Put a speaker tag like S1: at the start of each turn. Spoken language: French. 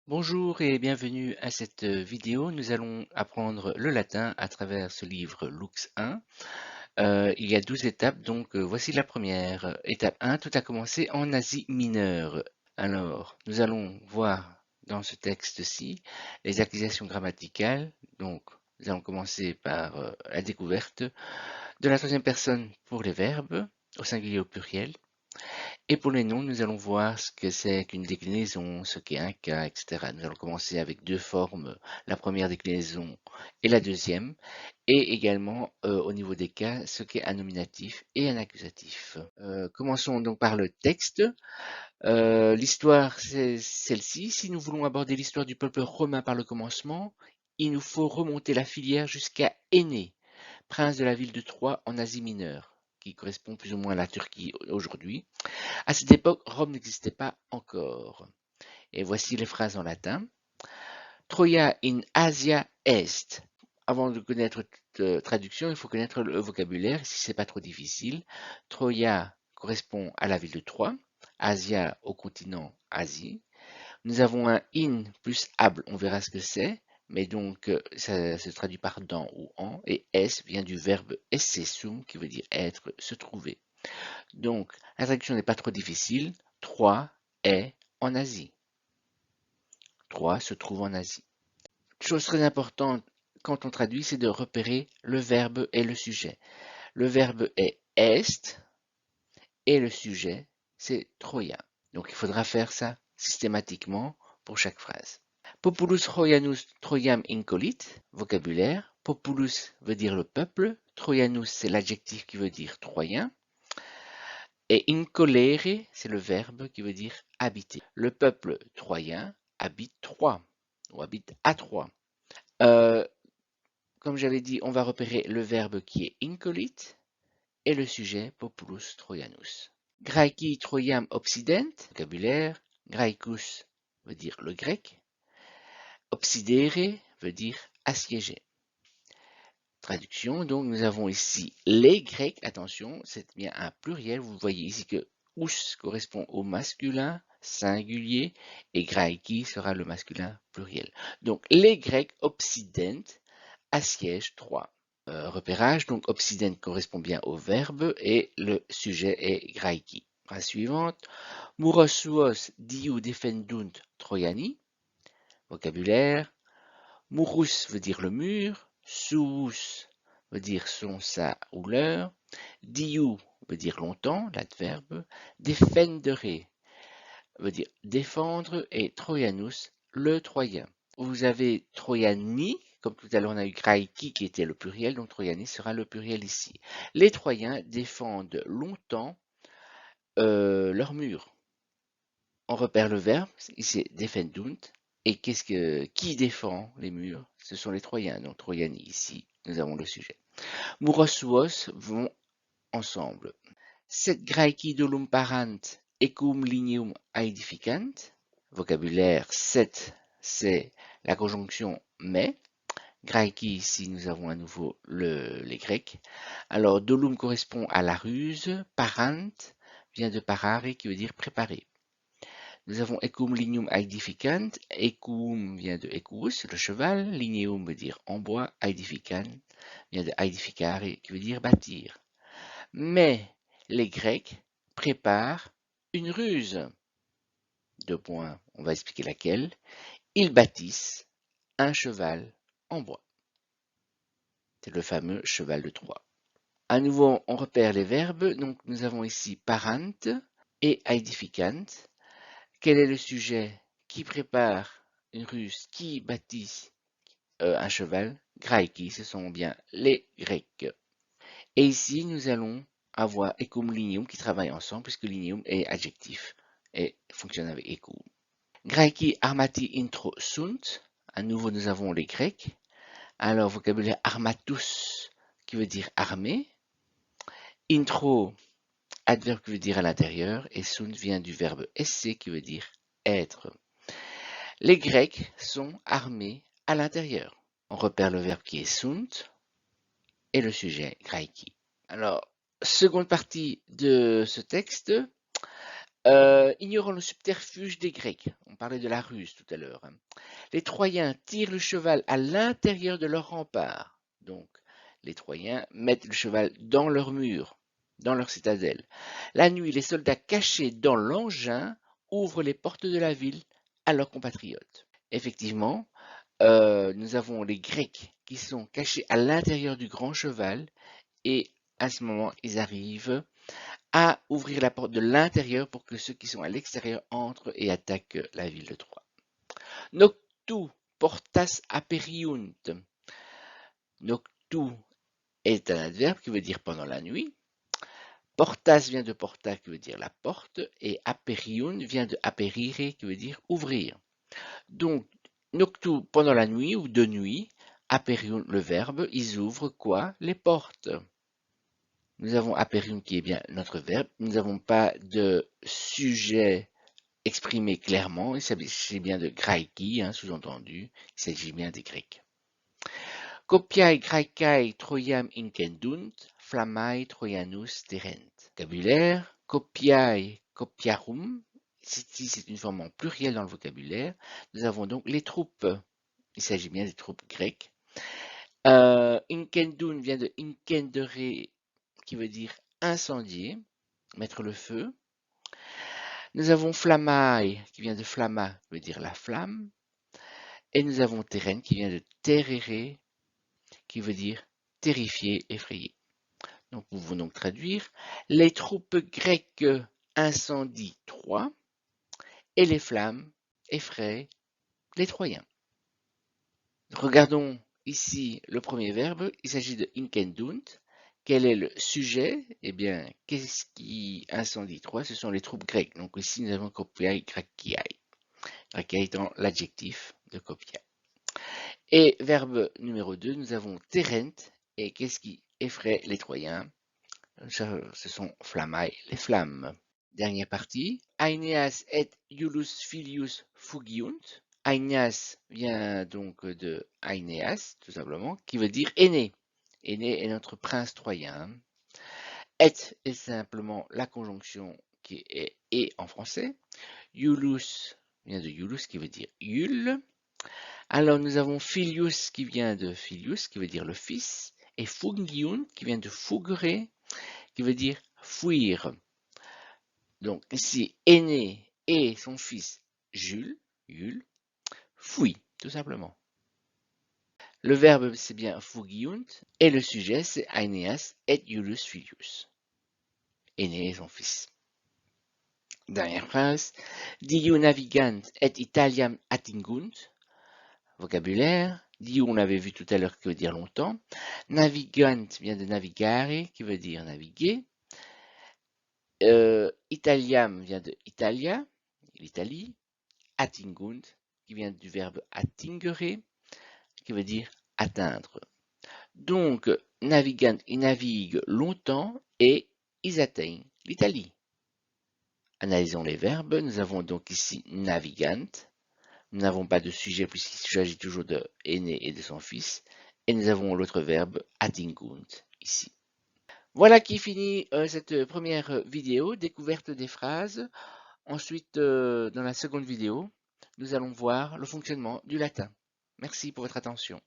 S1: Bonjour et bienvenue à cette vidéo. Nous allons apprendre le latin à travers ce livre Lux 1. Il y a 12 étapes, donc voici la première. Étape 1, tout a commencé en Asie mineure. Alors, nous allons voir dans ce texte-ci les accusations grammaticales. Donc, nous allons commencer par la découverte de la troisième personne pour les verbes, au singulier au pluriel. Et pour les noms, nous allons voir ce que c'est qu'une déclinaison, ce qu'est un cas, etc. Nous allons commencer avec deux formes, la première déclinaison et la deuxième, et également au niveau des cas, ce qu'est un nominatif et un accusatif. Commençons donc par le texte. L'histoire, c'est celle-ci. Si nous voulons aborder l'histoire du peuple romain par le commencement, il nous faut remonter la filière jusqu'à Énée, prince de la ville de Troie en Asie mineure, qui correspond plus ou moins à la Turquie aujourd'hui. À cette époque, Rome n'existait pas encore. Et voici les phrases en latin. Troia in Asia est. Avant de connaître toute traduction, il faut connaître le vocabulaire, si c'est pas trop difficile. Troia correspond à la ville de Troie, Asia au continent Asie. Nous avons un in plus able, on verra ce que c'est, mais donc ça se traduit par dans ou en, et es vient du verbe esse sum, qui veut dire être, se trouver. Donc, la traduction n'est pas trop difficile. Troie est en Asie. Troie se trouve en Asie. Chose très importante quand on traduit, c'est de repérer le verbe et le sujet. Le verbe est et le sujet, c'est Troia. Donc, il faudra faire ça systématiquement pour chaque phrase. Populus Troianus Troiam incolit, vocabulaire. Populus veut dire le peuple. Troianus, c'est l'adjectif qui veut dire troyen. Et incolere, c'est le verbe qui veut dire habiter. Le peuple troyen habite Troie, ou habite à Troie. Euh, Comme j'avais dit, on va repérer le verbe qui est incolite et le sujet populus troianus. Graeci troiam obsident, vocabulaire. Graecus veut dire le grec. Obsidere veut dire assiéger. Traduction, donc nous avons ici les Grecs, attention, c'est bien un pluriel, vous voyez ici que ous correspond au masculin singulier et graeki sera le masculin pluriel. Donc les Grecs obsident assiègent Troie. Repérage, donc obsident correspond bien au verbe et le sujet est graeki. Phrase suivante, Murosuos diu defendunt Troiani, vocabulaire. Murus veut dire le mur, suus veut dire son, sa ou leur, diu veut dire longtemps, l'adverbe, defendere veut dire défendre et Troianus, le Troyen. Vous avez Troiani, comme tout à l'heure on a eu Graiki qui était le pluriel, donc Troiani sera le pluriel ici. Les Troyens défendent longtemps leur mur. On repère le verbe, ici defendunt, et qui défend les murs? Ce sont les Troyens, donc Troiani ici, nous avons le sujet. Murosuos vont ensemble. Sed Graeci dolum parant ecum lineum aedificant. Vocabulaire, set, c'est la conjonction mais. Graeci, ici, nous avons à nouveau les Grecs. Alors, dolum correspond à la ruse, parant vient de parare, qui veut dire préparer. Nous avons ecum lignum aedificant. Ecum vient de equus, le cheval. Lineum veut dire en bois. Aedificant vient de aedificare, qui veut dire bâtir. Mais les Grecs préparent une ruse. Deux points, on va expliquer laquelle. Ils bâtissent un cheval en bois. C'est le fameux cheval de Troie. À nouveau, on repère les verbes. Donc, nous avons ici parant et aedificant. Quel est le sujet? Qui prépare une ruse? Qui bâtit un cheval? Graeki, ce sont bien les Grecs. Et ici, nous allons avoir ecum lignum qui travaille ensemble, puisque lignum est adjectif et fonctionne avec ecum. Graeki armati intro sunt. À nouveau, nous avons les Grecs. Alors, vocabulaire armatus, qui veut dire armé. Intro, adverbe qui veut dire à l'intérieur. Et sunt vient du verbe esse, qui veut dire être. Les Grecs sont armés à l'intérieur. On repère le verbe qui est sunt et le sujet graeki. Alors, seconde partie de ce texte. Ignorant le subterfuge des Grecs, on parlait de la ruse tout à l'heure, hein. Les Troyens tirent le cheval à l'intérieur de leur rempart. Donc, les Troyens mettent le cheval dans leur mur, dans leur citadelle. La nuit, les soldats cachés dans l'engin ouvrent les portes de la ville à leurs compatriotes. Effectivement, nous avons les Grecs qui sont cachés à l'intérieur du grand cheval et à ce moment, ils arrivent à ouvrir la porte de l'intérieur pour que ceux qui sont à l'extérieur entrent et attaquent la ville de Troie. Noctu portas aperiunt. Noctu est un adverbe qui veut dire pendant la nuit. Portas vient de porta qui veut dire la porte et aperiunt vient de aperire qui veut dire ouvrir. Donc noctu pendant la nuit ou de nuit, aperiunt le verbe, ils ouvrent quoi? Les portes. Nous avons aperiunt qui est bien notre verbe, nous n'avons pas de sujet exprimé clairement, il s'agit bien de graiki, hein, sous-entendu, il s'agit bien des Grecs. Copiae Graecae Troiam incendunt, flammae Troianus terrent. Vocabulaire, copiae, copiarum, ici c'est une forme en pluriel dans le vocabulaire. Nous avons donc les troupes, il s'agit bien des troupes grecques. Incendun vient de incendere, qui veut dire incendier, mettre le feu. Nous avons flammae, qui vient de flamma, qui veut dire la flamme. Et nous avons terren, qui vient de terrere, qui veut dire terrifier, effrayer. Donc, nous pouvons donc traduire. Les troupes grecques incendient Troie et les flammes effraient les Troyens. Regardons ici le premier verbe. Il s'agit de incendunt. Quel est le sujet? Eh bien, qu'est-ce qui incendie Troie? Ce sont les troupes grecques. Donc ici, nous avons copiae, graciae. Graciae étant l'adjectif de copiae. Et verbe numéro 2, nous avons terrent. Et qu'est-ce qui effraie les Troyens? Ce sont flammae, les flammes. Dernière partie. Aeneas et Iulus Filius fugiunt. Aeneas vient donc de Aeneas, tout simplement, qui veut dire aîné. Aîné est notre prince troyen. Et est simplement la conjonction qui est et en français. Iulus vient de Iulus qui veut dire Iule. Alors nous avons Filius qui vient de Filius qui veut dire le fils. Et Fugiunt qui vient de fugere qui veut dire fuir. Donc ici, aîné et son fils Jules, fuit, tout simplement. Le verbe, c'est bien fugiunt, et le sujet, c'est Aeneas et Iulus Filius. Aîné et son fils. Dernière phrase. Diu navigant et Italiam attingunt. Vocabulaire. Diu, on l'avait vu tout à l'heure, qui veut dire longtemps. Navigant vient de navigare, qui veut dire naviguer. Italiam vient de Italia, l'Italie. Attingunt, qui vient du verbe attingere, qui veut dire atteindre. Donc, navigant, ils naviguent longtemps et ils atteignent l'Italie. Analysons les verbes. Nous avons donc ici navigant. Nous n'avons pas de sujet puisqu'il s'agit toujours de aîné et de son fils. Et nous avons l'autre verbe attingunt ici. Voilà qui finit cette première vidéo, découverte des phrases. Ensuite, dans la seconde vidéo, nous allons voir le fonctionnement du latin. Merci pour votre attention.